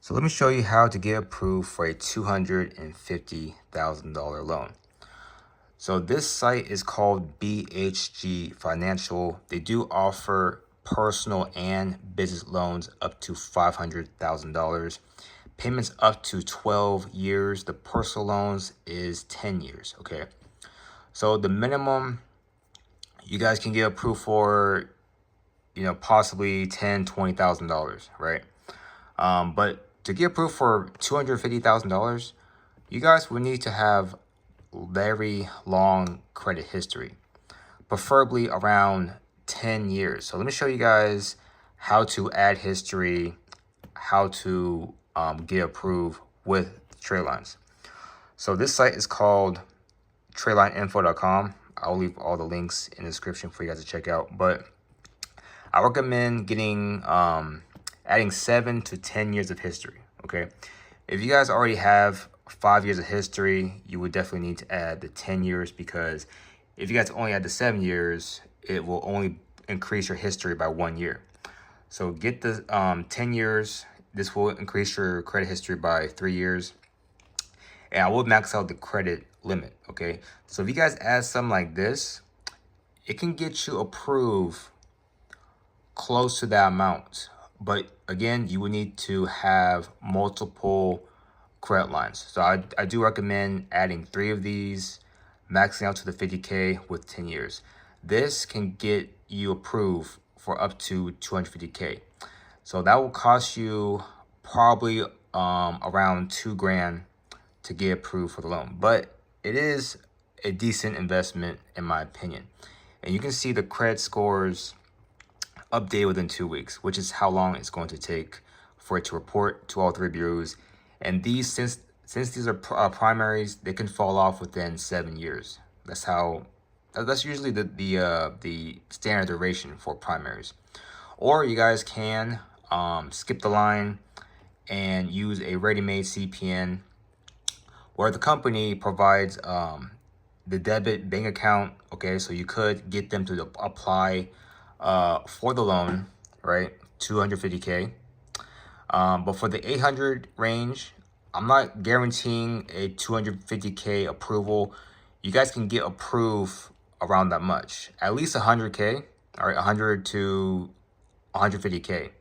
So let me show you how to get approved for a $250,000 loan. So this site is called BHG Financial. They do offer personal and business loans up to $500,000. Payments up to 12 years. The personal loans is 10 years, okay? So the minimum you guys can get approved for, possibly $10,000, $20,000, right? But to get approved for $250,000, you guys would need to have very long credit history, preferably around 10 years. So let me show you guys how to add history, how to get approved with trade lines. So this site is called tradelineinfo.com. I'll leave all the links in the description for you guys to check out. But I recommend getting adding 7 to 10 years of history. Okay, if you guys already have 5 years of history, you would definitely need to add the 10 years, because if you guys only add the 7 years, it will only increase your history by 1 year. So get the 10 years. This will increase your credit history by 3 years. And I will max out the credit limit, okay? So if you guys add something like this, it can get you approved close to that amount. But again, you would need to have multiple credit lines. So I do recommend adding 3 of these, maxing out to the 50K with 10 years. This can get you approved for up to 250K. So that will cost you probably around $2,000 to get approved for the loan. But it is a decent investment in my opinion. And you can see the credit scores update within 2 weeks, which is how long it's going to take for it to report to all 3 bureaus. And these, since these are primaries, they can fall off within 7 years. That's usually the standard duration for primaries. Or you guys can skip the line and use a ready-made CPN, where the company provides the debit bank account. Okay, so you could get them to apply for the loan, right? 250K. But for the 800 range, I'm not guaranteeing a 250K approval. You guys can get approved around that much, at least 100K, all right, 100 to 150K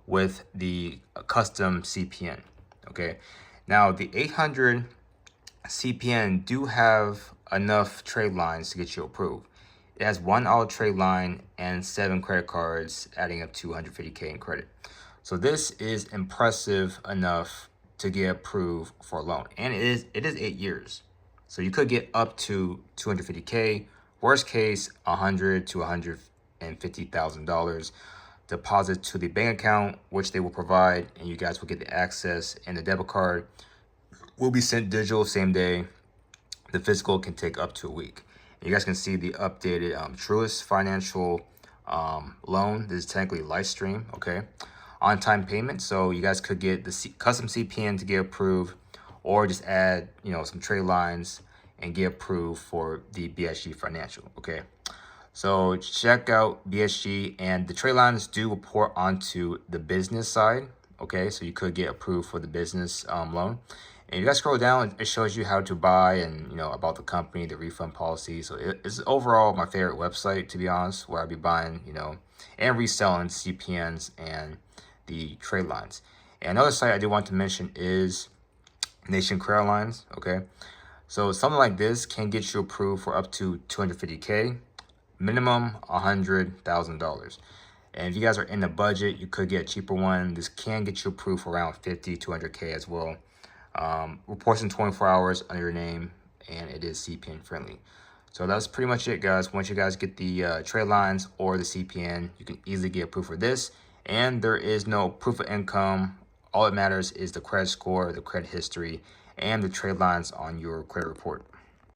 with the custom CPN. Okay, now the 800 CPN do have enough trade lines to get you approved. It has 1 auto trade line and 7 credit cards, adding up to 150K in credit. So this is impressive enough to get approved for a loan. And it is 8 years. So you could get up to 250K, worst case, $100,000 to $150,000 deposit to the bank account, which they will provide, and you guys will get the access, and the debit card will be sent digital same day. The physical can take up to a week. You guys can see the updated Truist Financial loan. This is technically live stream, okay? On-time payment, so you guys could get the custom CPN to get approved, or just add, some trade lines and get approved for the BHG Financial, okay? So check out BHG, and the trade lines do report onto the business side, okay? So you could get approved for the business loan. And you guys scroll down, it shows you how to buy and, about the company, the refund policy. So it's overall my favorite website, to be honest, where I'll be buying, and reselling CPNs and the trade lines. And another site I do want to mention is Nation Credit Lines, okay? So something like this can get you approved for up to 250K, minimum $100,000. And if you guys are in the budget, you could get a cheaper one. This can get you approved for around 50 to 200K as well. Reports in 24 hours under your name, and it is CPN friendly. So that's pretty much it, guys. Once you guys get the trade lines or the CPN, you can easily get approved for this. And there is no proof of income. All that matters is the credit score, the credit history, and the trade lines on your credit report.